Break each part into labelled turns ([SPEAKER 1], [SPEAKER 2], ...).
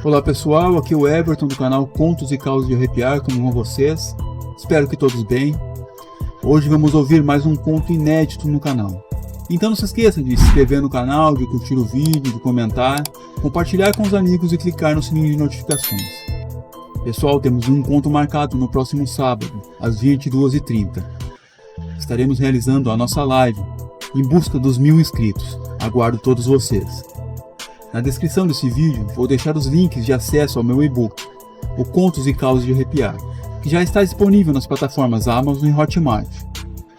[SPEAKER 1] Olá pessoal, aqui é o Everton do canal Contos e Causos de Arrepiar, como vão vocês? Espero que todos bem. Hoje vamos ouvir mais um conto inédito no canal. Então não se esqueça de se inscrever no canal, de curtir o vídeo, de comentar, compartilhar com os amigos e clicar no sininho de notificações. Pessoal, temos um conto marcado no próximo sábado, às 22h30. Estaremos realizando a nossa live em busca dos 1000 inscritos. Aguardo todos vocês. Na descrição desse vídeo vou deixar os links de acesso ao meu e-book, o Contos e Causos de Arrepiar, que já está disponível nas plataformas Amazon e Hotmart.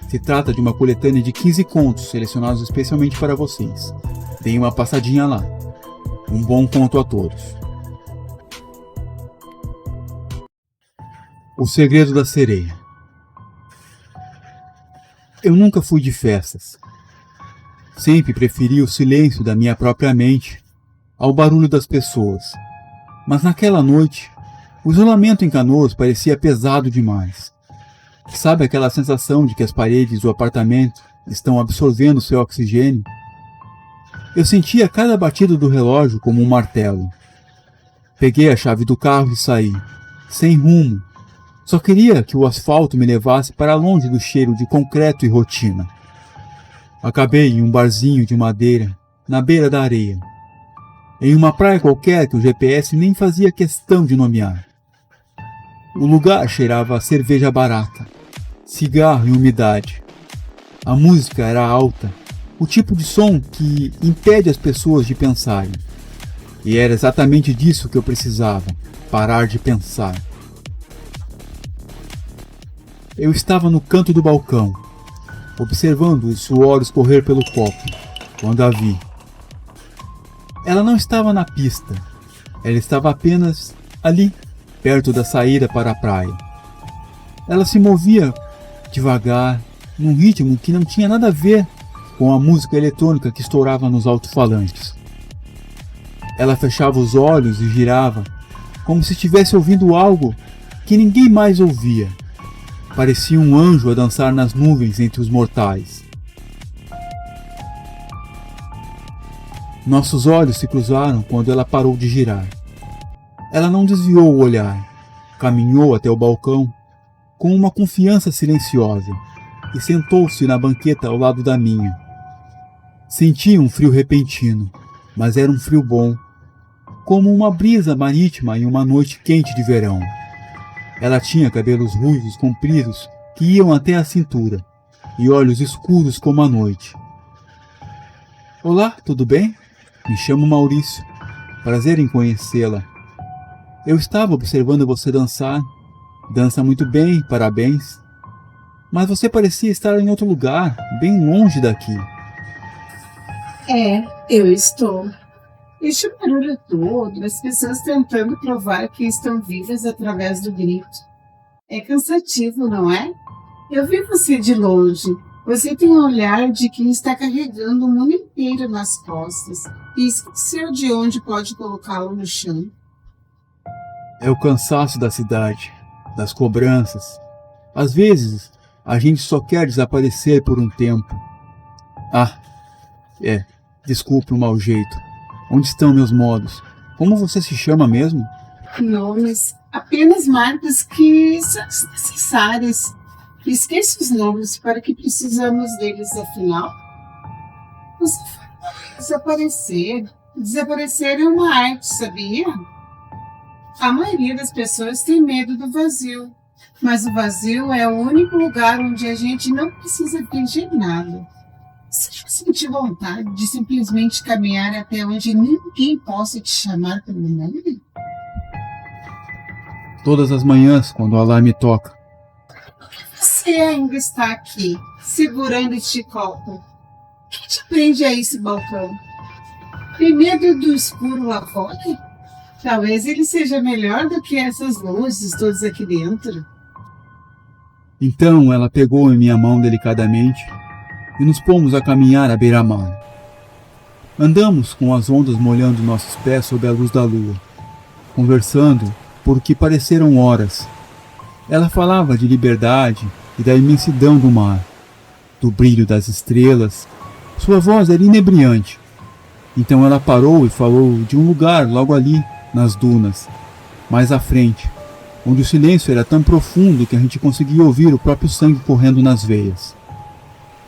[SPEAKER 1] Se trata de uma coletânea de 15 contos selecionados especialmente para vocês. Deem uma passadinha lá. Um bom conto a todos. O Segredo da Sereia. Eu nunca fui de festas. Sempre preferi o silêncio da minha própria mente ao barulho das pessoas. Mas naquela noite, o isolamento em Canoas parecia pesado demais. Sabe aquela sensação de que as paredes do apartamento estão absorvendo seu oxigênio? Eu sentia cada batida do relógio como um martelo. Peguei a chave do carro e saí, sem rumo. Só queria que o asfalto me levasse para longe do cheiro de concreto e rotina. Acabei em um barzinho de madeira, na beira da areia, em uma praia qualquer que o GPS nem fazia questão de nomear. O lugar cheirava a cerveja barata, cigarro e umidade. A música era alta, o tipo de som que impede as pessoas de pensarem. E era exatamente disso que eu precisava, parar de pensar. Eu estava no canto do balcão, observando o suor escorrer pelo copo, quando a vi. Ela não estava na pista, ela estava apenas ali, perto da saída para a praia. Ela se movia devagar, num ritmo que não tinha nada a ver com a música eletrônica que estourava nos alto-falantes. Ela fechava os olhos e girava, como se estivesse ouvindo algo que ninguém mais ouvia. Parecia um anjo a dançar nas nuvens entre os mortais. Nossos olhos se cruzaram quando ela parou de girar. Ela não desviou o olhar, caminhou até o balcão com uma confiança silenciosa e sentou-se na banqueta ao lado da minha. Senti um frio repentino, mas era um frio bom, como uma brisa marítima em uma noite quente de verão. Ela tinha cabelos ruivos compridos que iam até a cintura e olhos escuros como a noite. Olá, tudo bem? Me chamo Maurício. Prazer em conhecê-la. Eu estava observando você dançar. Dança muito bem, parabéns. Mas você parecia estar em outro lugar, bem longe daqui.
[SPEAKER 2] Eu estou. Este barulho todo, as pessoas tentando provar que estão vivas através do grito. É cansativo, não é? Eu vi você de longe. Você tem um olhar de quem está carregando o mundo inteiro nas costas e esqueceu de onde pode colocá-lo no chão.
[SPEAKER 1] É o cansaço da cidade, das cobranças. Às vezes, a gente só quer desaparecer por um tempo. Desculpe o mau jeito. Onde estão meus modos? Como você se chama mesmo?
[SPEAKER 2] Nomes, apenas marcas que são necessárias. Esqueça os nomes, para que precisamos deles afinal. Você vai desaparecer. Desaparecer é uma arte, sabia? A maioria das pessoas tem medo do vazio, mas o vazio é o único lugar onde a gente não precisa fingir nada. Você já sentiu vontade de simplesmente caminhar até onde ninguém possa te chamar pelo nome?
[SPEAKER 1] Todas as manhãs, quando o alarme toca.
[SPEAKER 2] Você ainda está aqui, segurando este copo. Quem te prende a esse balcão? Tem medo do escuro lá fora? Talvez ele seja melhor do que essas luzes todas aqui dentro.
[SPEAKER 1] Então ela pegou em minha mão delicadamente e nos pomos a caminhar à beira-mar. Andamos com as ondas molhando nossos pés sob a luz da lua, conversando por o que pareceram horas. Ela falava de liberdade e da imensidão do mar, do brilho das estrelas. Sua voz era inebriante. Então ela parou e falou de um lugar logo ali, nas dunas, mais à frente, onde o silêncio era tão profundo que a gente conseguia ouvir o próprio sangue correndo nas veias.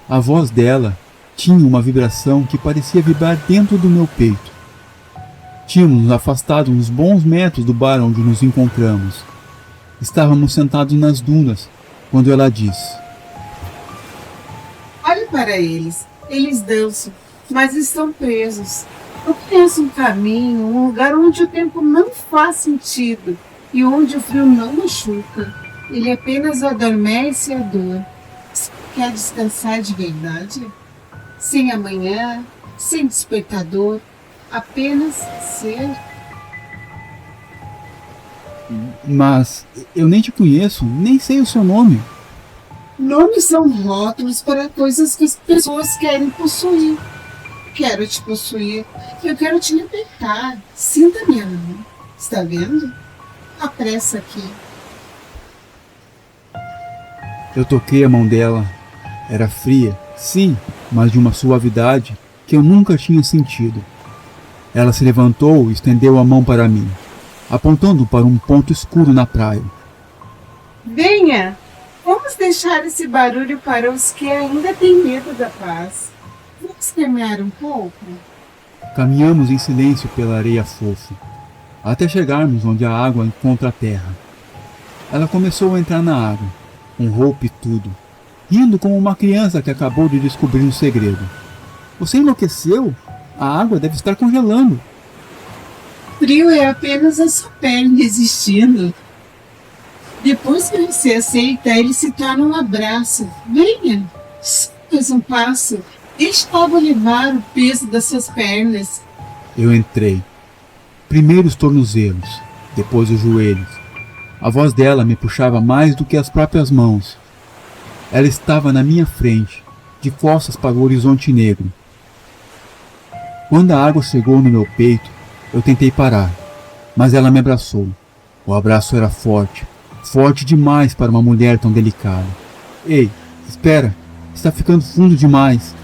[SPEAKER 1] A voz dela tinha uma vibração que parecia vibrar dentro do meu peito. Tínhamos nos afastado uns bons metros do bar onde nos encontramos. Estávamos sentados nas dunas, quando ela disse:
[SPEAKER 2] Olhe para eles. Eles dançam, mas estão presos. Eu conheço um caminho, um lugar onde o tempo não faz sentido e onde o frio não machuca. Ele apenas adormece a dor. Você quer descansar de verdade? Sem amanhã, sem despertador, apenas ser.
[SPEAKER 1] Mas eu nem te conheço, nem sei o seu nome.
[SPEAKER 2] Nomes são rótulos para coisas que as pessoas querem possuir. Quero te possuir. Eu quero te libertar. Sinta minha mão. Está vendo? A pressa aqui.
[SPEAKER 1] Eu toquei a mão dela. Era fria, sim, mas de uma suavidade que eu nunca tinha sentido. Ela se levantou e estendeu a mão para mim, apontando para um ponto escuro na praia.
[SPEAKER 2] Venha! Vamos deixar esse barulho para os que ainda têm medo da paz. Vamos caminhar um pouco?
[SPEAKER 1] Caminhamos em silêncio pela areia fofa, até chegarmos onde a água encontra a terra. Ela começou a entrar na água, com roupa e tudo, rindo como uma criança que acabou de descobrir um segredo. Você enlouqueceu? A água deve estar congelando.
[SPEAKER 2] Frio é apenas a sua pele resistindo. Depois que você aceita, ele se torna um abraço. Venha, mais um passo. Deixe a água levar o peso das suas pernas.
[SPEAKER 1] Eu entrei. Primeiro os tornozelos, depois os joelhos. A voz dela me puxava mais do que as próprias mãos. Ela estava na minha frente, de costas para o horizonte negro. Quando a água chegou no meu peito, eu tentei parar, mas ela me abraçou. O abraço era forte, forte demais para uma mulher tão delicada. Ei, espera, está ficando fundo demais.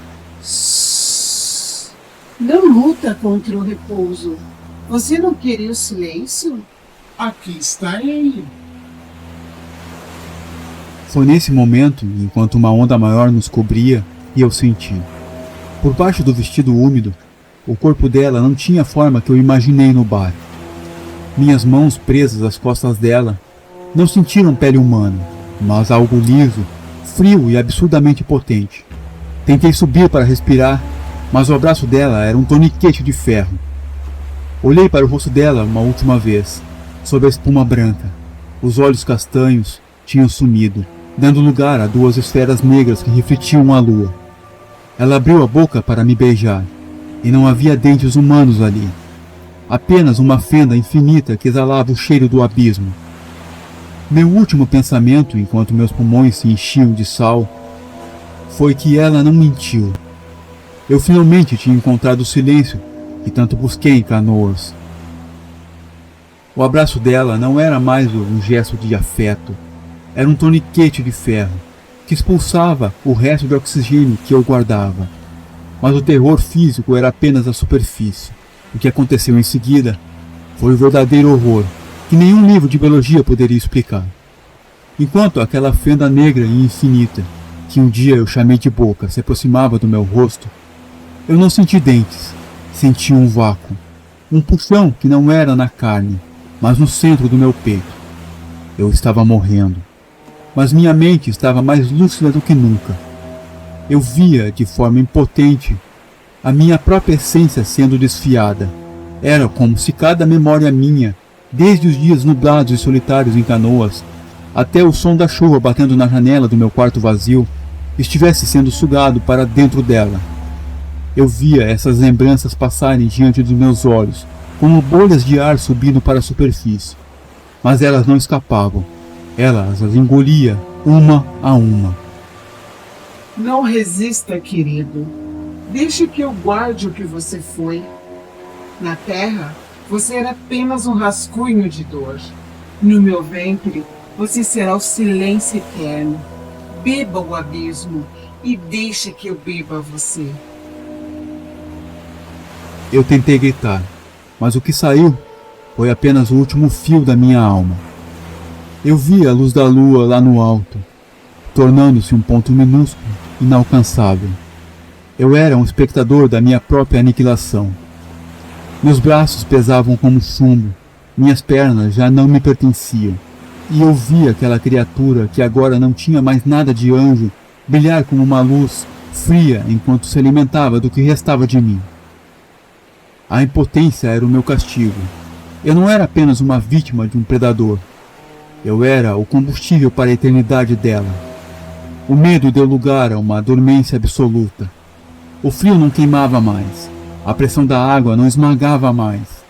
[SPEAKER 2] Não luta contra o repouso. Você não queria o silêncio? Aqui está ele.
[SPEAKER 1] Foi nesse momento, enquanto uma onda maior nos cobria, e eu senti. Por baixo do vestido úmido, o corpo dela não tinha a forma que eu imaginei no bar. Minhas mãos presas às costas dela não sentiram pele humana, mas algo liso, frio e absurdamente potente. Tentei subir para respirar, mas o abraço dela era um torniquete de ferro. Olhei para o rosto dela uma última vez, sob a espuma branca. Os olhos castanhos tinham sumido, dando lugar a duas esferas negras que refletiam a lua. Ela abriu a boca para me beijar, e não havia dentes humanos ali. Apenas uma fenda infinita que exalava o cheiro do abismo. Meu último pensamento, enquanto meus pulmões se enchiam de sal, foi que ela não mentiu. Eu finalmente tinha encontrado o silêncio que tanto busquei em Canoas. O abraço dela não era mais um gesto de afeto, era um torniquete de ferro que expulsava o resto de oxigênio que eu guardava. Mas o terror físico era apenas a superfície. O que aconteceu em seguida foi o verdadeiro horror que nenhum livro de biologia poderia explicar. Enquanto aquela fenda negra e infinita, que um dia eu chamei de boca, se aproximava do meu rosto, eu não senti dentes, senti um vácuo, um puxão que não era na carne, mas no centro do meu peito. Eu estava morrendo, mas minha mente estava mais lúcida do que nunca. Eu via de forma impotente a minha própria essência sendo desfiada. Era como se cada memória minha, desde os dias nublados e solitários em Canoas, até o som da chuva batendo na janela do meu quarto vazio, estivesse sendo sugado para dentro dela. Eu via essas lembranças passarem diante dos meus olhos, como bolhas de ar subindo para a superfície. Mas elas não escapavam. Elas as engolia, uma a uma.
[SPEAKER 2] Não resista, querido. Deixe que eu guarde o que você foi. Na terra, você era apenas um rascunho de dor. No meu ventre, você será o silêncio eterno. Beba o abismo e deixe que eu beba você.
[SPEAKER 1] Eu tentei gritar, mas o que saiu foi apenas o último fio da minha alma. Eu vi a luz da lua lá no alto, tornando-se um ponto minúsculo, inalcançável. Eu era um espectador da minha própria aniquilação. Meus braços pesavam como chumbo, minhas pernas já não me pertenciam, e eu vi aquela criatura que agora não tinha mais nada de anjo brilhar como uma luz fria enquanto se alimentava do que restava de mim. A impotência era o meu castigo. Eu não era apenas uma vítima de um predador. Eu era o combustível para a eternidade dela. O medo deu lugar a uma dormência absoluta. O frio não queimava mais. A pressão da água não esmagava mais.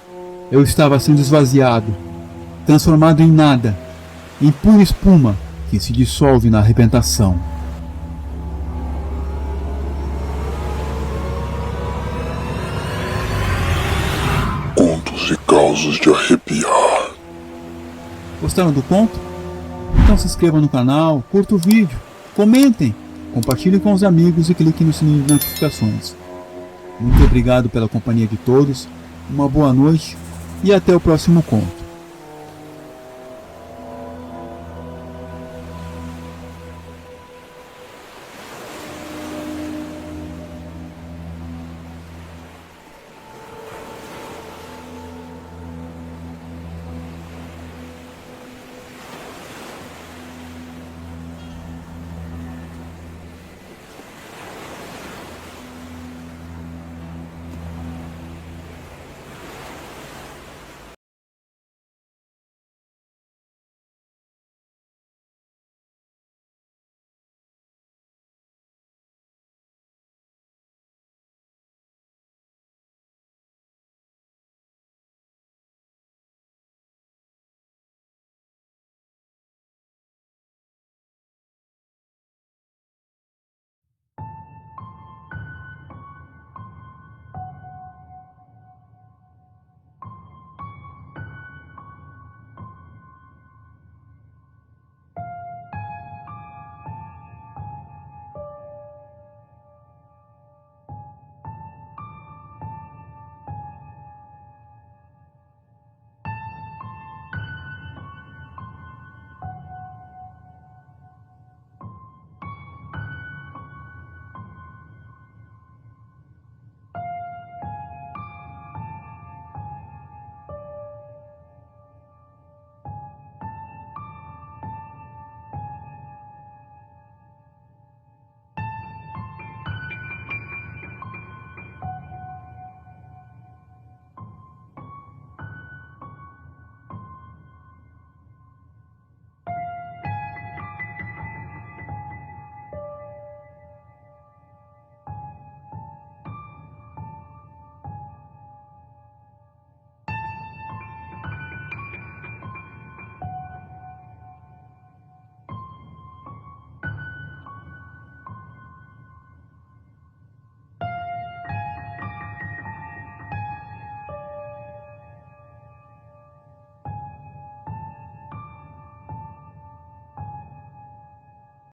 [SPEAKER 1] Eu estava sendo esvaziado, transformado em nada, em pura espuma que se dissolve na arrebentação.
[SPEAKER 3] Contos e causos de arrepiar.
[SPEAKER 1] Gostaram do conto? Então se inscrevam no canal, curtam o vídeo, comentem, compartilhem com os amigos e cliquem no sininho de notificações. Muito obrigado pela companhia de todos, uma boa noite e até o próximo conto.